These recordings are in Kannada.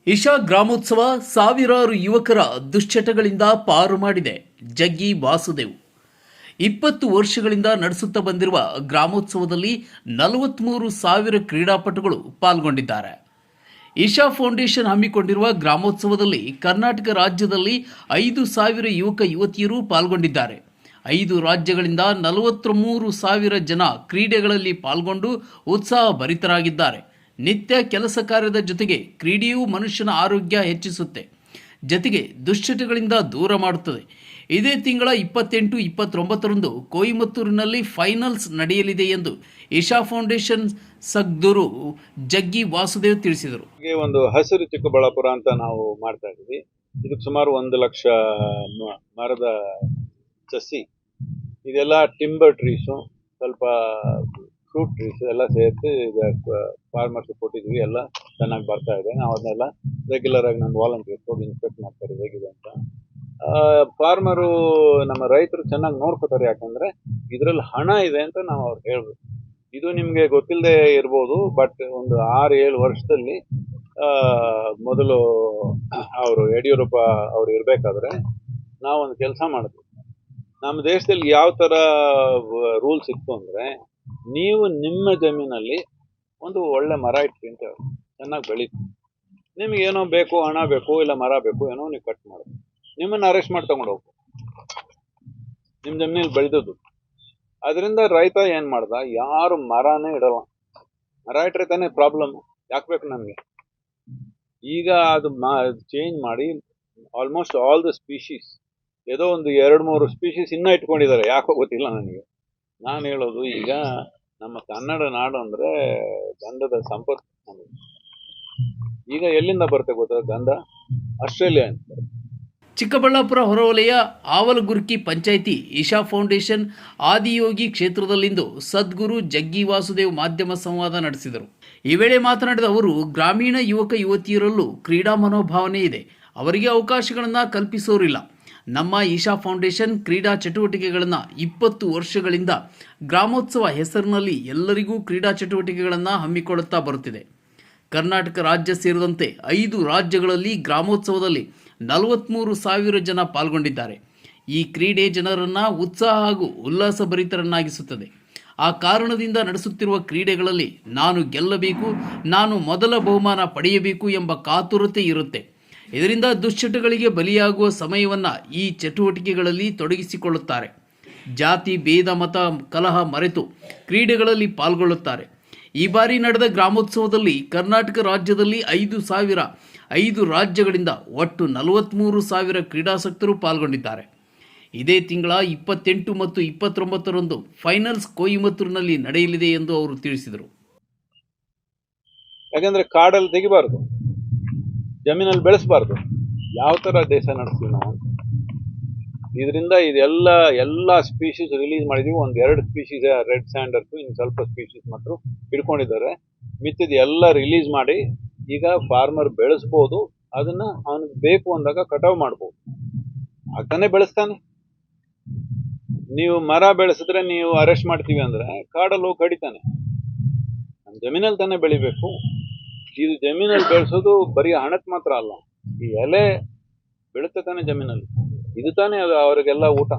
ಇಶಾ ಗ್ರಾಮೋತ್ಸವ ಸಾವಿರಾರು ಯುವಕರ ದುಶ್ಚಟಗಳಿಂದ ಪಾರು ಮಾಡಿದೆ. ಜಗ್ಗಿ ವಾಸುದೇವ್ 20 ವರ್ಷಗಳಿಂದ ನಡೆಸುತ್ತಾ ಬಂದಿರುವ ಗ್ರಾಮೋತ್ಸವದಲ್ಲಿ 43,000 ಕ್ರೀಡಾಪಟುಗಳು ಪಾಲ್ಗೊಂಡಿದ್ದಾರೆ. ಇಶಾ ಫೌಂಡೇಶನ್ ಹಮ್ಮಿಕೊಂಡಿರುವ ಗ್ರಾಮೋತ್ಸವದಲ್ಲಿ ಕರ್ನಾಟಕ ರಾಜ್ಯದಲ್ಲಿ 5,000 ಯುವಕ ಯುವತಿಯರು ಪಾಲ್ಗೊಂಡಿದ್ದಾರೆ. 5 ರಾಜ್ಯಗಳಿಂದ 43,000 ಜನ ಕ್ರೀಡೆಗಳಲ್ಲಿ ಪಾಲ್ಗೊಂಡು ಉತ್ಸಾಹ ಭರಿತರಾಗಿದ್ದಾರೆ. ನಿತ್ಯ ಕೆಲಸ ಕಾರ್ಯದ ಜೊತೆಗೆ ಕ್ರೀಡೆಯು ಮನುಷ್ಯನ ಆರೋಗ್ಯ ಹೆಚ್ಚಿಸುತ್ತೆ, ಜೊತೆಗೆ ದುಶ್ಚಟಗಳಿಂದ ದೂರ ಮಾಡುತ್ತದೆ. ಇದೇ ತಿಂಗಳ 28, 29ರಂದು ಕೊಯಮತ್ತೂರಿನಲ್ಲಿ ಫೈನಲ್ಸ್ ನಡೆಯಲಿದೆ ಎಂದು ಇಶಾ ಫೌಂಡೇಶನ್ ಸದ್ಗುರು ಜಗ್ಗಿ ವಾಸುದೇವ್ ತಿಳಿಸಿದರು. ಒಂದು ಹಸಿರು ಚಿಕ್ಕಬಳ್ಳಾಪುರ ಅಂತ ನಾವು ಮಾಡ್ತಾ ಇದ್ದೀವಿ. ಇದಕ್ಕೆ ಸುಮಾರು 1 ಲಕ್ಷ ಮರದ ಸಸಿ, ಇದೆಲ್ಲ ಟಿಂಬರ್ ಟ್ರೀಸು, ಸ್ವಲ್ಪ ಫ್ರೂಟ್ ಟ್ರೀಸ್ ಎಲ್ಲ ಸೇರಿಸಿ ಫಾರ್ಮರ್ಸ್ ಕೊಟ್ಟಿದ್ವಿ. ಎಲ್ಲ ಚೆನ್ನಾಗಿ ಬರ್ತಾ ಇದೆ. ನಾವು ಅದನ್ನೆಲ್ಲ ರೆಗ್ಯುಲರ್ ಆಗಿ ನಾನು ವಾಲಂಟಿಯರ್ಸ್ ಹೋಗಿ ಇನ್ಸ್ಪೆಕ್ಟ್ ಮಾಡ್ತಾರೆ ಹೇಗಿದೆ ಅಂತ. ಫಾರ್ಮರು, ನಮ್ಮ ರೈತರು ಚೆನ್ನಾಗಿ ನೋಡ್ಕೋತಾರೆ. ಯಾಕಂದ್ರೆ ಇದರಲ್ಲಿ ಹಣ ಇದೆ ಅಂತ ನಾವು ಅವ್ರಿಗೆ ಹೇಳ್ಬೇಕು. ಇದು ನಿಮಗೆ ಗೊತ್ತಿಲ್ಲದೆ ಇರ್ಬೋದು, ಬಟ್ ಒಂದು 6-7 ವರ್ಷದಲ್ಲಿ ಮೊದಲು ಅವರು ಯಡಿಯೂರಪ್ಪ ಅವರು ಇರಬೇಕಾದ್ರೆ ನಾವೊಂದು ಕೆಲಸ ಮಾಡಿದ್ವಿ. ನಮ್ಮ ದೇಶದಲ್ಲಿ ಯಾವ ಥರ ರೂಲ್ಸ್ ಇತ್ತು ಅಂದರೆ, ನೀವು ನಿಮ್ಮ ಜಮೀನಲ್ಲಿ ಒಂದು ಒಳ್ಳೆ ಮರ ಇಟ್ರಿ ಅಂತ ಹೇಳಿ ಚೆನ್ನಾಗಿ ಬೆಳೀತು. ನಿಮ್ಗೆ ಏನೋ ಬೇಕು, ಹಣ ಬೇಕು, ಇಲ್ಲ ಮರ ಬೇಕು, ಏನೋ ನೀವು ಕಟ್ ಮಾಡೋದು, ನಿಮ್ಮನ್ನು ಅರೆಸ್ಟ್ ಮಾಡಿ ತಗೊಂಡು ಹೋಗ್ಬೇಕು. ನಿಮ್ಮ ಜಮೀನಲ್ಲಿ ಬೆಳೆದದ್ದು. ಅದರಿಂದ ರೈತ ಏನು ಮಾಡ್ದ, ಯಾರು ಮರನೇ ಇಡಲ್ಲ. ಮರ ಇಟ್ಟರೆ ತಾನೇ ಪ್ರಾಬ್ಲಮ್, ಯಾಕೆ ಬೇಕು ನಮಗೆ. ಈಗ ಅದು ಚೇಂಜ್ ಮಾಡಿ ಆಲ್ಮೋಸ್ಟ್ ಆಲ್ ದ ಸ್ಪೀಶೀಸ್, ಏನೋ ಒಂದು 2-3 ಸ್ಪೀಶೀಸ್ ಇನ್ನೂ ಇಟ್ಕೊಂಡಿದ್ದಾರೆ, ಯಾಕೋ ಗೊತ್ತಿಲ್ಲ ನನಗೆ. ನಾನು ಹೇಳೋದು, ಈಗ ನಮ್ಮ ಕನ್ನಡ ನಾಡು ಅಂದರೆ ಗಂಧದ ಸಂಪತ್ತು ನಮಗೆ. ಈಗ ಎಲ್ಲಿಂದ ಬರುತ್ತೆ ಗೊತ್ತಾ ಗಂಧ? ಆಸ್ಟ್ರೇಲಿಯಾ ಅಂತ. ಚಿಕ್ಕಬಳ್ಳಾಪುರ ಹೊರವಲಯ ಆವಲಗುರ್ಕಿ ಪಂಚಾಯಿತಿ ಇಶಾ ಫೌಂಡೇಶನ್ ಆದಿಯೋಗಿ ಕ್ಷೇತ್ರದಲ್ಲಿಂದು ಸದ್ಗುರು ಜಗ್ಗಿ ವಾಸುದೇವ್ ಮಾಧ್ಯಮ ಸಂವಾದ ನಡೆಸಿದರು. ಈ ವೇಳೆ ಮಾತನಾಡಿದ ಅವರು, ಗ್ರಾಮೀಣ ಯುವಕ ಯುವತಿಯರಲ್ಲೂ ಕ್ರೀಡಾ ಮನೋಭಾವನೆ ಇದೆ, ಅವರಿಗೆ ಅವಕಾಶಗಳನ್ನು ಕಲ್ಪಿಸೋರಿಲ್ಲ. ನಮ್ಮ ಇಶಾ ಫೌಂಡೇಶನ್ ಕ್ರೀಡಾ ಚಟುವಟಿಕೆಗಳನ್ನು 20 ವರ್ಷಗಳಿಂದ ಗ್ರಾಮೋತ್ಸವ ಹೆಸರಿನಲ್ಲಿ ಎಲ್ಲರಿಗೂ ಕ್ರೀಡಾ ಚಟುವಟಿಕೆಗಳನ್ನು ಹಮ್ಮಿಕೊಳ್ಳುತ್ತಾ ಬರುತ್ತಿದೆ. ಕರ್ನಾಟಕ ರಾಜ್ಯ ಸೇರಿದಂತೆ 5 ರಾಜ್ಯಗಳಲ್ಲಿ ಗ್ರಾಮೋತ್ಸವದಲ್ಲಿ 43,000 ಜನ ಪಾಲ್ಗೊಂಡಿದ್ದಾರೆ. ಈ ಕ್ರೀಡೆ ಜನರನ್ನು ಉತ್ಸಾಹ ಹಾಗೂ ಉಲ್ಲಾಸಭರಿತರನ್ನಾಗಿಸುತ್ತದೆ. ಆ ಕಾರಣದಿಂದ ನಡೆಸುತ್ತಿರುವ ಕ್ರೀಡೆಗಳಲ್ಲಿ ನಾನು ಗೆಲ್ಲಬೇಕು, ನಾನು ಮೊದಲ ಬಹುಮಾನ ಪಡೆಯಬೇಕು ಎಂಬ ಕಾತುರತೆ ಇರುತ್ತೆ. ಇದರಿಂದ ದುಶ್ಚಟಗಳಿಗೆ ಬಲಿಯಾಗುವ ಸಮಯವನ್ನು ಈ ಚಟುವಟಿಕೆಗಳಲ್ಲಿ ತೊಡಗಿಸಿಕೊಳ್ಳುತ್ತಾರೆ. ಜಾತಿ ಭೇದ ಮತ ಕಲಹ ಮರೆತು ಕ್ರೀಡೆಗಳಲ್ಲಿ ಪಾಲ್ಗೊಳ್ಳುತ್ತಾರೆ. ಈ ಬಾರಿ ನಡೆದ ಗ್ರಾಮೋತ್ಸವದಲ್ಲಿ ಕರ್ನಾಟಕ ರಾಜ್ಯದಲ್ಲಿ 5 ರಾಜ್ಯಗಳಿಂದ ಒಟ್ಟು 43,000 ಕ್ರೀಡಾಸಕ್ತರು ಪಾಲ್ಗೊಂಡಿದ್ದಾರೆ. ಇದೇ ತಿಂಗಳ 28 ಮತ್ತು 29ರಂದು ಫೈನಲ್ಸ್ ಕೊಯಮತ್ತೂರಿನಲ್ಲಿ ನಡೆಯಲಿದೆ ಎಂದು ಅವರು ತಿಳಿಸಿದರು. ಯಾಕಂದ್ರೆ ಕಾಡಲ್ಲಿ ತೆಗಿಬಾರ್ದು, ಜಮೀನಲ್ಲಿ ಬೆಳೆಸಬಾರ್ದು. ಯಾವ ಥರ ದೇಶ ನಡೆಸ್ತೀವಿ ನಾವು? ಇದರಿಂದ ಎಲ್ಲ ಸ್ಪೀಶೀಸ್ ರಿಲೀಸ್ ಮಾಡಿದೀವಿ. 1-2 ಸ್ಪೀಶೀಸ್ ರೆಡ್ ಸ್ಯಾಂಡರ್ಸ್, ಇನ್ನು ಸ್ವಲ್ಪ ಸ್ಪೀಶೀಸ್ ಮಾತ್ರ ಹಿಡ್ಕೊಂಡಿದ್ದಾರೆ. ಮಿಕ್ಕಿದ ಎಲ್ಲ ರಿಲೀಸ್ ಮಾಡಿ ಈಗ ಫಾರ್ಮರ್ ಬೆಳೆಸ್ಬೋದು. ಅದನ್ನ ಅವನಿಗೆ ಬೇಕು ಅಂದಾಗ ಕಟಾವು ಮಾಡ್ಬೋದು. ಆಗ್ತಾನೆ ಬೆಳೆಸ್ತಾನೆ. ನೀವು ಮರ ಬೆಳೆಸಿದ್ರೆ ನೀವು ಅರೆಸ್ಟ್ ಮಾಡ್ತೀವಿ ಅಂದ್ರೆ ಕಾಡಲ್ಲಿ ಹೋಗಿ ಕಡಿತಾನೆ. ನಮ್ಮ ಜಮೀನಲ್ಲಿ ತಾನೇ ಬೆಳಿಬೇಕು. ಇದು ಜಮೀನಲ್ಲಿ ಬೆಳೆಸೋದು ಬರೀ ಹಣಕ್ಕೆ ಮಾತ್ರ ಅಲ್ಲ, ಈ ಎಲೆ ಬೆಳುತ್ತೆ ತಾನೆ ಜಮೀನಲ್ಲಿ. ಇದು ತಾನೇ ಅದು ಅವರಿಗೆಲ್ಲ ಊಟ.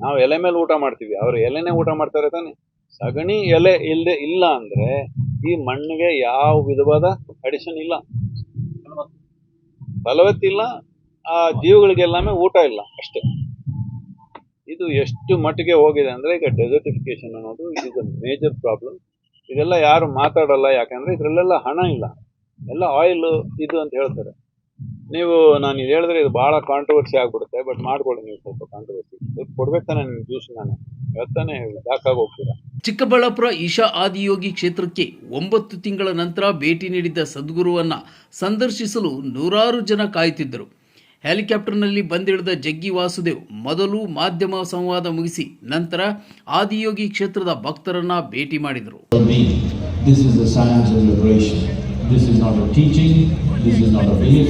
ನಾವು ಎಲೆ ಮೇಲೆ ಊಟ ಮಾಡ್ತೀವಿ, ಅವರು ಎಲೆನೇ ಊಟ ಮಾಡ್ತಾರೆ ತಾನೆ. ಸಗಣಿ ಎಲೆ ಇಲ್ಲ ಅಂದ್ರೆ ಈ ಮಣ್ಣಿಗೆ ಯಾವ ವಿಧವಾದ ಅಡಿಷನ್ ಇಲ್ಲ, ಫಲವತ್ತಿಲ್ಲ, ಆ ಜೀವಗಳಿಗೆಲ್ಲಾಮೇ ಊಟ ಇಲ್ಲ ಅಷ್ಟೇ. ಇದು ಎಷ್ಟು ಮಟ್ಟಿಗೆ ಹೋಗಿದೆ ಅಂದ್ರೆ, ಈಗ ಡೆಸರ್ಟಿಫಿಕೇಶನ್ ಅನ್ನೋದು ಇಸ್ ಅ ಮೇಜರ್ ಪ್ರಾಬ್ಲಮ್. ಇದೆಲ್ಲ ಯಾರು ಮಾತಾಡಲ್ಲ, ಯಾಕಂದ್ರೆ ಇದ್ರಲ್ಲೆಲ್ಲ ಹಣ ಇಲ್ಲ, ಎಲ್ಲ ಆಯಿಲ್ ಇದು ಅಂತ ಹೇಳ್ತಾರೆ. ನಾನು ಇದು ಹೇಳಿದ್ರೆ ಇದು ಬಹಳ ಕಾಂಟ್ರವರ್ಸಿ ಆಗ್ಬಿಡುತ್ತೆ, ಬಟ್ ಮಾಡ್ಕೊಳ್ಳಿ ನೀವು ಸ್ವಲ್ಪ ಕಾಂಟ್ರವರ್ಸಿ. ಕೊಡ್ಬೇಕಾನೆ ನಿಮ್ಮ ಜ್ಯೂಸ್, ನಾನು ಹೇಳ್ತಾನೆ ಸಾಕಾಗಿ ಹೋಗ್ತೀರಾ. ಚಿಕ್ಕಬಳ್ಳಾಪುರ ಇಶಾ ಆದಿಯೋಗಿ ಕ್ಷೇತ್ರಕ್ಕೆ 9 ತಿಂಗಳ ನಂತರ ಭೇಟಿ ನೀಡಿದ್ದ ಸದ್ಗುರುವನ್ನ ಸಂದರ್ಶಿಸಲು ನೂರಾರು ಜನ ಕಾಯುತ್ತಿದ್ದರು. ಹೆಲಿಕಾಪ್ಟರ್ನಲ್ಲಿ ಬಂದಿಳಿದ ಜಗ್ಗಿ ವಾಸುದೇವ್ ಮೊದಲು ಮಾಧ್ಯಮ ಸಂವಾದ ಮುಗಿಸಿ ನಂತರ ಆದಿಯೋಗಿ ಕ್ಷೇತ್ರದ ಭಕ್ತರನ್ನ ಭೇಟಿ ಮಾಡಿದರು. This is a science of liberation. This is not a teaching. This is not a belief.